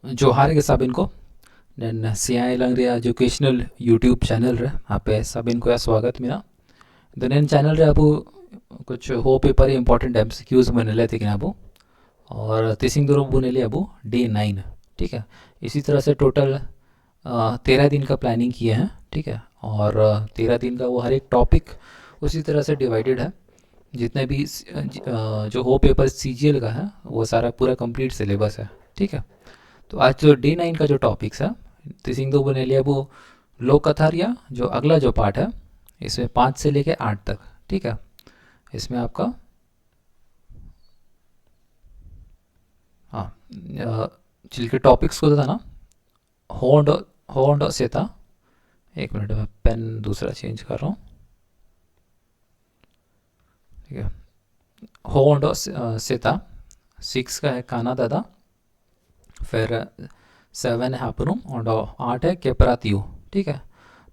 जोहार के सबिन को नन सियाई लंग रे एजुकेशनल यूट्यूब चैनल रे आपे सबिन को या स्वागत मिला दनेन चैनल रे आपू कुछ हो पेपर इंपॉर्टेंट एमसीक्यूज बने ले थिक आपू और तिसिंग दूर बुने ले अबू डे 9। ठीक है, इसी तरह से टोटल 13 दिन का प्लानिंग किए हैं। ठीक है, और 13 दिन का वो हर एक टॉपिक उसी तरह से डिवाइडेड है। जितने भी जो हो पेपर सीजीएल का है वो सारा पूरा कंप्लीट सिलेबस है। ठीक है, तो आज जो डे 9 का जो टॉपिक्स है तिसिंग बने लिया वो लोक कथारिया जो अगला जो पार्ट है इसमें 5 से लेके 8 तक। ठीक है, इसमें आपका हाँ चिल के टॉपिक्स को था ना, होंड होंड से था। एक मिनट में पेन दूसरा चेंज कर रहा हूँ। ठीक है, होंड से था। 6 का है काना दादा, फिर 7 है हापनू और 8 है केपरातियो। ठीक है,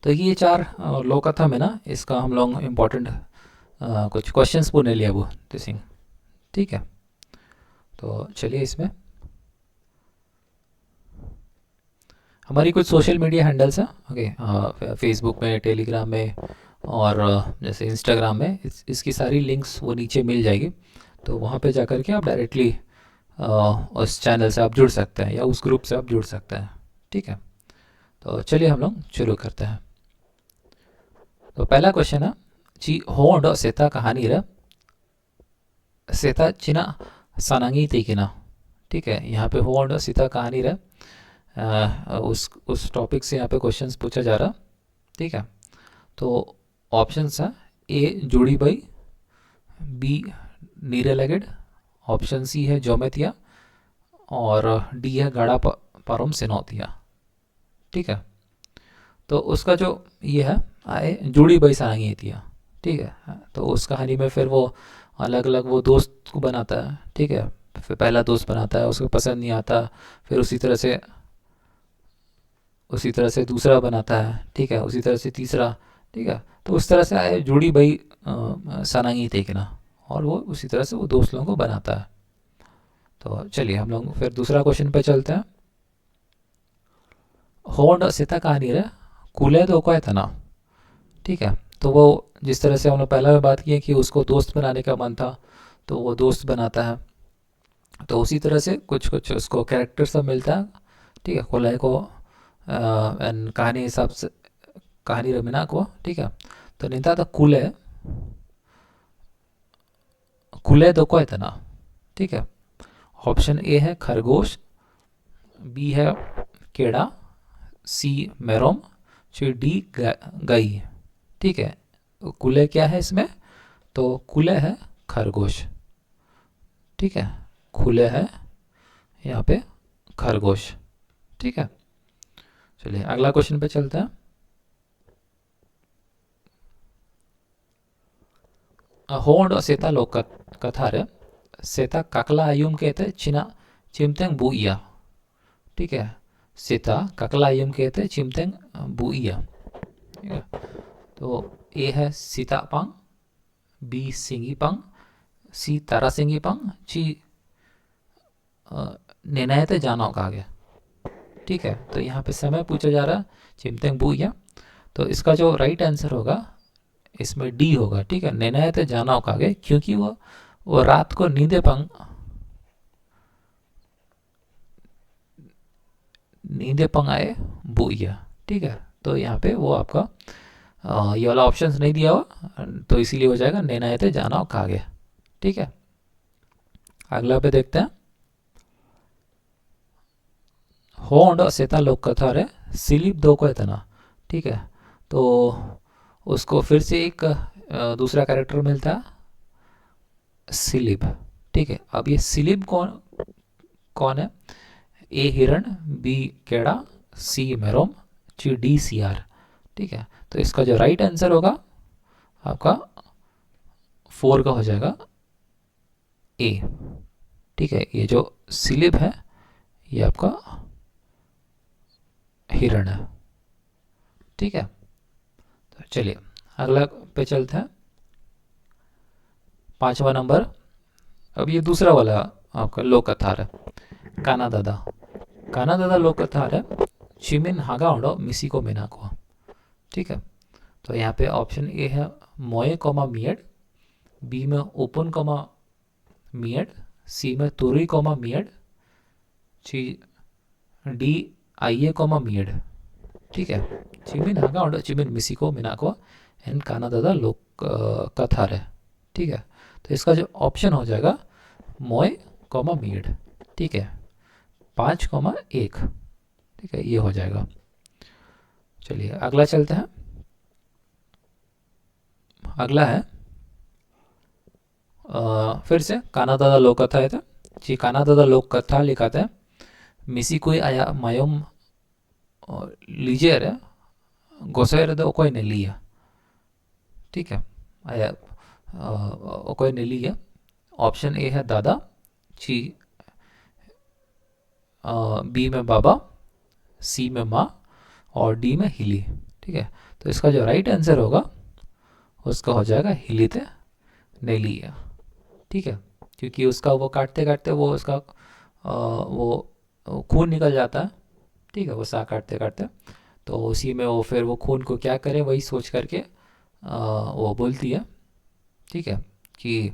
तो ये चार लोक कथा में ना इसका हम लोग इम्पोर्टेंट कुछ क्वेश्चंस पूछने लिया वो सिंह। ठीक है, तो चलिए इसमें हमारी कुछ सोशल मीडिया हैंडल्स हैं। ओके, फेसबुक में, टेलीग्राम में और जैसे इंस्टाग्राम में इसकी सारी लिंक्स वो नीचे मिल जाएगी। तो वहाँ पे जाकर के आप डायरेक्टली उस चैनल से आप जुड़ सकते हैं या उस ग्रुप से आप जुड़ सकते हैं। ठीक है, तो चलिए हम लोग शुरू करते हैं। तो पहला क्वेश्चन है जी, होंड सेता कहानी रे सेता चिना सनांगी तीकिना। ठीक है, यहाँ पे होंड सीता कहानी रे उस टॉपिक से यहाँ पे क्वेश्चंस पूछा जा रहा। ठीक है, तो ऑप्शंस हैं ए जोड़ी बाई, बी नीरे लेगेड, ऑप्शन सी है जोमेतिया और डी है गाड़ा पारोम सिनौतिया। ठीक है, तो उसका जो ये है आए जुड़ी बाई सारंगी थिया। ठीक है, तो उस कहानी में फिर वो अलग अलग वो दोस्त को बनाता है। ठीक है, फिर पहला दोस्त बनाता है, उसको पसंद नहीं आता, फिर उसी तरह से दूसरा बनाता है। ठीक है, उसी तरह से तीसरा। ठीक है, तो उस तरह से आए जुड़ी भाई सनांगी देखना, और वो उसी तरह से वो दोस्त लोगों को बनाता है। तो चलिए हम लोग फिर दूसरा क्वेश्चन पे चलते हैं। होंड सीता कहानी रे कूले दो को था ना। ठीक है, तो वो जिस तरह से हम लोग पहले में बात की कि उसको दोस्त बनाने का मन था, तो वो दोस्त बनाता है। तो उसी तरह से कुछ कुछ उसको कैरेक्टर सब मिलता है। ठीक है, कोले को एन कहानी हिसाब से कहानी रमीना को। ठीक है, तो नेता था कुले कुले दो को इतना। ठीक है, ऑप्शन ए है खरगोश, बी है केड़ा, सी मेरोम, सी डी गई। ठीक है, कुले क्या है इसमें, तो कुले है खरगोश। ठीक है, खुले है यहाँ पे खरगोश। ठीक है, चलिए अगला क्वेश्चन पे चलते हैं। होंड सेता लोक कथा रे सेता काकला आयुम कहते चिना चिमतेंग बुइया। ठीक है, सीता ककला यम कहते चिमतेंग बुइया। ठीक है, तो ए है सीता पंग, बी सिंगी पंग, सी तारा सिंगी पंग, ची नेनायते जानो कहा गया। ठीक है, तो यहाँ पे समय पूछा जा रहा है चिमतेंग बुइया, तो इसका जो राइट आंसर होगा इसमें डी होगा। ठीक है, नेनायते जानो कहा गया, क्योंकि वो रात को नींदे पंग आए बुइया। ठीक है, तो यहाँ पे वो आपका ये वाला ऑप्शन नहीं दिया हुआ, तो इसीलिए हो जाएगा नेनायते जाना और खा गया। ठीक है, अगला पे देखते हैं। होंड सेता लोक कथा रे सिलीप दो को इतना। ठीक है, तो उसको फिर से एक दूसरा कैरेक्टर मिलता है सिलीप। ठीक है, अब ये सिलीप कौन कौन है, ए हिरण, बी केड़ा, सी मेरोम, ची डी सी आर। ठीक है, तो इसका जो राइट आंसर होगा आपका 4 का हो जाएगा ए। ठीक है, ये जो सिलिप है ये आपका हिरण है। ठीक है, तो चलिए अगला पे चलते हैं। 5वां नंबर, अब ये दूसरा वाला आपका लोक कथा है काना दादा। काना दादा लोक कथा रे चिमिन हागा ओंडो मिसिको मेनाको। ठीक है, तो यहाँ पे ऑप्शन ए है मोए कोमा मियड, बी में ओपन कोमा मियड, सी में तुरी कोमा मियड, ची डी आइए कोमा मियड। ठीक है, चिमिन हागा ओंडो चिमिन मिसिको मेनाको एंड काना दादा लोक कथा रे। ठीक है, तो इसका जो ऑप्शन हो जाएगा मोए कोमा मियड। ठीक है, 5,1। ठीक है, ये हो जाएगा। चलिए अगला चलते हैं। अगला है फिर से काना दादा लोक कथा है। जी, काना दादा लोक कथा लिखाते हैं मिसी कोई आया मायोम लीजिए रे गोसाई रे कोई ने लिया। ठीक है, आया कोई ने लिया। ऑप्शन ए है दादा, ची बी में बाबा, सी में माँ और डी में हिली। ठीक है, तो इसका जो राइट आंसर होगा उसका हो जाएगा हिलीते नेलिया। ठीक है, क्योंकि उसका वो काटते काटते वो उसका वो खून निकल जाता है। ठीक है, वो सा काटते काटते तो उसी में वो फिर वो खून को क्या करे वही सोच करके वो बोलती है। ठीक है, कि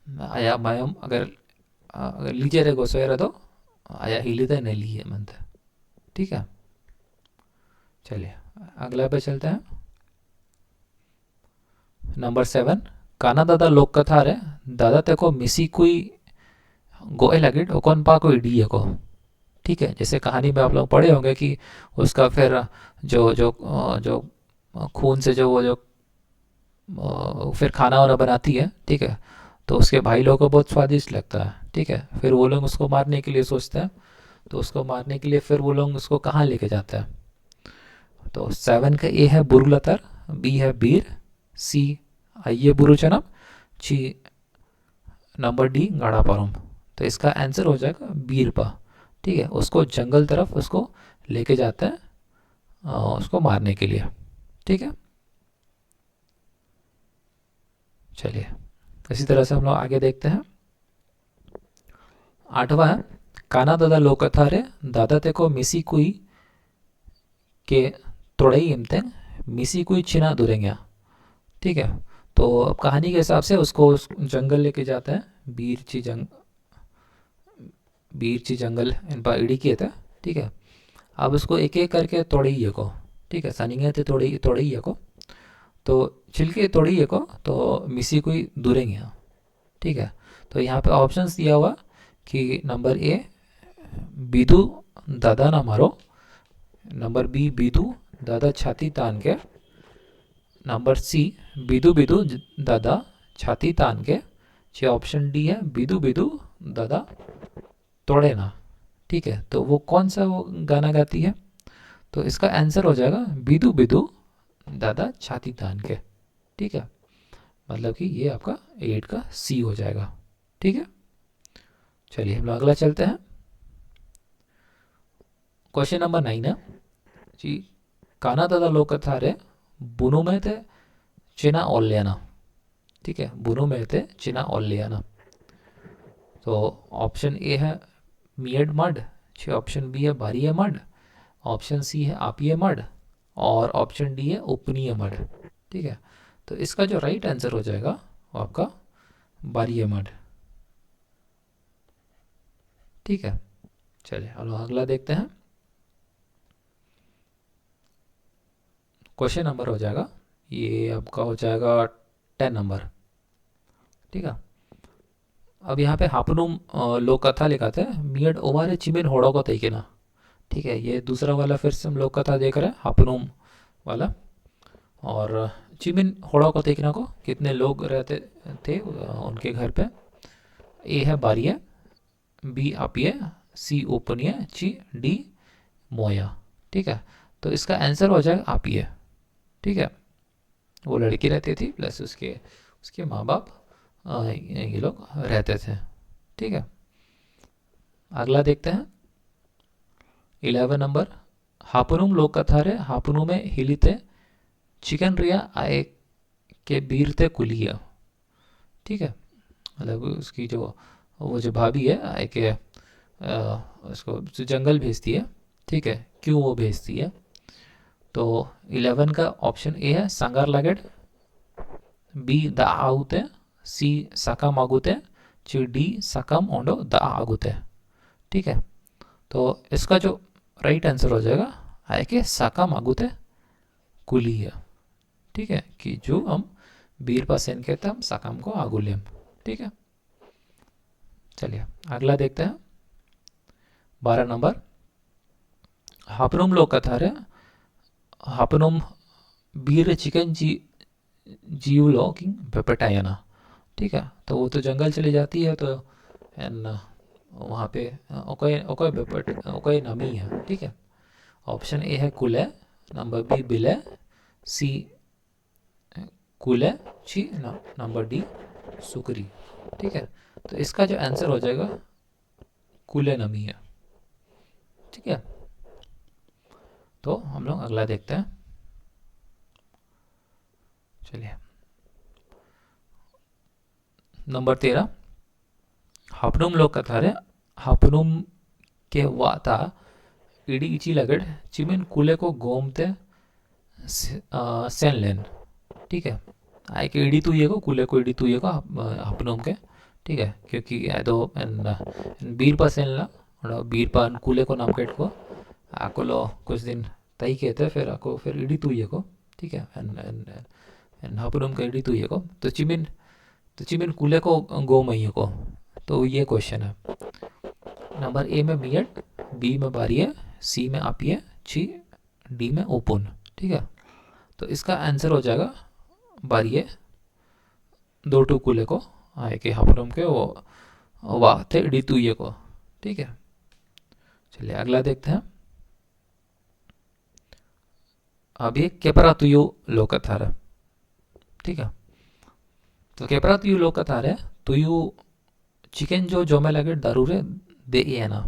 आया मायम अगर लीजिए रे गोसोए रे तो आया हिलीते नहीं लिए मनते। ठीक है, चलिए अगला पे चलते हैं। नंबर 7 काना दादा लोक कथा रे दादा तेको मिसी कोई गोए लगे कौन पा कोई डी को। ठीक है, जैसे कहानी में आप लोग पढ़े होंगे कि उसका फिर जो जो जो खून से जो वो जो फिर खाना वाना बनाती है। ठीक है, तो उसके भाई लोगों को बहुत स्वादिष्ट लगता है। ठीक है, फिर वो लोग उसको मारने के लिए सोचते हैं, तो उसको मारने के लिए फिर वो लोग उसको कहाँ लेके जाते हैं। तो 7 का ए है बुरुलतर, बी है बीर, सी आइए बुरुचनम, ची नंबर डी गाड़ापारम। तो इसका आंसर हो जाएगा बीरपा। ठीक है, उसको जंगल तरफ उसको लेके जाते हैं उसको मारने के लिए। ठीक है, चलिए इसी तरह से हम लोग आगे देखते हैं। 8वां है काना दादा लोक कथा रे दादा तेको मिसी कुई के तोड़ई इमते मिसी कुई चिना दुरेंगे। ठीक है, तो अब कहानी के हिसाब से उसको उस जंगल लेके जाते हैं, बीरची जंगल इन पर इड़ी किए थे। ठीक है, अब उसको एक एक करके तोड़ी को। ठीक है, सनिंगे थे तोड़ी को, तो छिलके तोड़ी को तो मिसी कोई दूरेंगे। ठीक है, तो यहाँ पे ऑप्शंस दिया हुआ कि नंबर ए बीदू दादा ना मारो, नंबर बी बीदू दादा छाती तान के, नंबर सी बीदू बीदू दादा छाती तान के, जो ऑप्शन डी है बीदू बीदू दादा तोड़े ना। ठीक है, तो वो कौन सा वो गाना गाती है, तो इसका आंसर हो जाएगा बीदू बीदू दादा छाती तान के। ठीक है, मतलब कि ये आपका 8 का सी हो जाएगा। ठीक है, चलिए हम लोग अगला चलते हैं। क्वेश्चन नंबर 9 है जी, काना दादा लोक कथा रे बुनु में थे चिना ओल्याना। ठीक है, बुनु में थे चिना ओल्याना। तो ऑप्शन ए है मियड मड, ऑप्शन बी है बारिय मड, ऑप्शन सी है आपिय मड और ऑप्शन डी है उपनीय मड। ठीक है, तो इसका जो राइट आंसर हो जाएगा वो आपका बारिय मड। ठीक है, चलिए हम अगला देखते हैं। क्वेश्चन नंबर हो जाएगा ये आपका हो जाएगा 10 नंबर। ठीक है, अब यहाँ पे हापनुम लोक कथा लिखाते हैं मियड ओवारे चिमिन होड़ो को तरीके ना। ठीक है, ये दूसरा वाला फिर से हम लोक कथा देख रहे हैं हापनुम वाला। और चिमिन होड़ो को देखना को कितने लोग रहते थे उनके घर पे। ए है बारिया, बी आपिए, सी ओपनिया, ची डी मोया। ठीक है, तो इसका आंसर हो जाएगा आपिए। ठीक है, वो लड़की रहती थी प्लस उसके उसके माँ बाप ये लोग रहते थे। ठीक है, अगला देखते हैं 11 नंबर हापुनुम लोक कथा रे हापुनु में हिलिते चिकन रिया आए के बीरते कुलिया। ठीक है, मतलब उसकी जो वो जो भाभी है आए के उसको जंगल भेजती है, ठीक है, क्यों वो भेजती है? तो 11 का ऑप्शन ए है सांगार लागेड, बी दा आगुते, सी साकाम आगुते, ची डी साकाम ओंडो दा आगुते। ठीक है, तो इसका जो राइट आंसर हो जाएगा है कि साकाम आगुते कुली है। ठीक है, कि जो हम बीरपा सेन कहते हैं, हम साकाम को आगुलेम। ठीक है, चलिए अगला देखते हैं 12 नंबर। हापनुम लोग कथा रे हापनुम बीर चिकन जीव लो की पेपटायना। ठीक है, तो वो तो जंगल चली जाती है, तो एन वहाँ पे ओकोई नामी है। ठीक है, ऑप्शन ए है कुले, नंबर बी बिले, सी कुले, ची नंबर डी सुकरी। ठीक है, तो इसका जो आंसर हो जाएगा कुले नमी है। ठीक है, तो हम लोग अगला देखते हैं। चलिए नंबर 13, हापनुम लोग कथा रे हापनुम के वाता इडी इची लगड़ चिमिन कुले को गोमते सेन लेन। ठीक है, आए के इडी तू ये को कुले को इडी तू ये को हापनुम के। ठीक है, क्योंकि तो बीरपा सेन ला और बीरपा कुले को नाम केट को आको लो कुछ दिन तई कहते, फिर आको फिर इडी तू ये को। ठीक है, एन हापनुम का इडी तू ये को, तो चिमिन कुले को गो मई को। तो ये क्वेश्चन है। नंबर ए में मियट, बी में बारिये, सी में आपिये, ची डी में ओपुन। ठीक है, तो इसका आंसर हो जाएगा बारिये, दो टू कुले को आए के हापनुम के वो वाह थे डी तू ये को। ठीक है, चलिए अगला देखते हैं। अब ये केपरा तुयु लोकथार। ठीक है, तो केपरा तुयु लोकथार है, तुयु चिकन जो में लगे दारूरे दे है ना।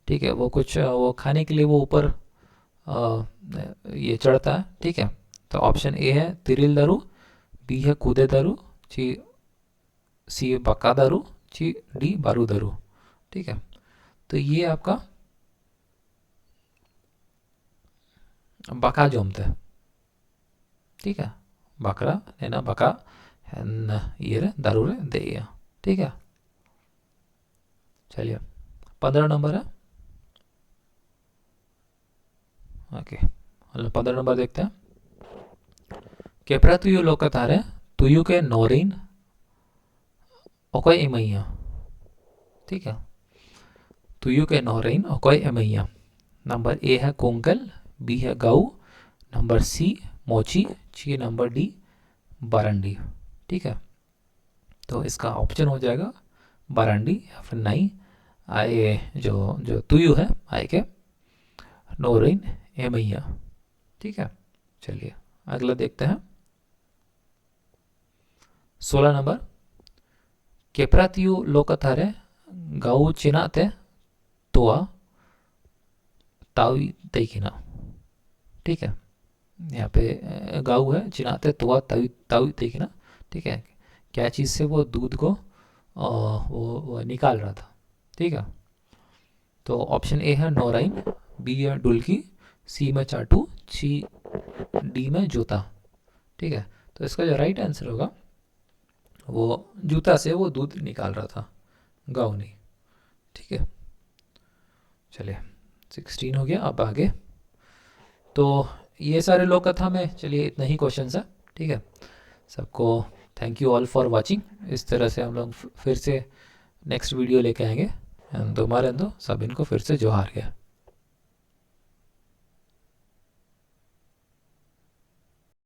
ठीक है, वो कुछ वो खाने के लिए वो ऊपर ये चढ़ता है। ठीक है, तो ऑप्शन ए है तिरिल दारू, बी है कूदे दारू, सी बक्का दारू, ची डी बारू दारू। ठीक है, तो ये आपका बका जमता है। ठीक है, बकरा लेना बका ये रे दारू रे दे। ठीक है, चलिए 15 नंबर है। ओके, 15 नंबर देखते हैं। केपरा तुयु लोकथारे तुयु के नोरिन ओकोय एमैया। ठीक है, तुयु के नोरिन ओकोय एमैया। नंबर ए है कोंकल, बी है गाऊ, नंबर सी मोची, ची नंबर डी बारंडी। ठीक है, तो इसका ऑप्शन हो जाएगा बारंडी या फिर नाई। आए जो तुयु है आए के नोरिन एमैया। ठीक है, चलिए अगला देखते हैं 16 नंबर। केपरातियु लोकथारे गाऊ चिनाते तोआ तावी तैकिना। ठीक है, यहाँ पे गाऊ है, चिनाते तोआ तावी तैकिना। ठीक है, क्या चीज़ से वो दूध को वो निकाल रहा था। ठीक है, तो ऑप्शन ए है नोराइन, बी है डुल्की, सी में चाटू, सी डी में जूता। ठीक है, तो इसका जो राइट आंसर होगा वो जूता से वो दूध निकाल रहा था, गाँव नहीं। ठीक है, चलिए 16 हो गया। अब आगे तो ये सारे लोक कथा में चलिए इतना ही क्वेश्चन है। ठीक है, सबको thank you all for watching. इस तरह से हम लोग फिर से नेक्स्ट वीडियो लेके आएंगे। तो हमारे अंदर सब इनको फिर से जोहार गया।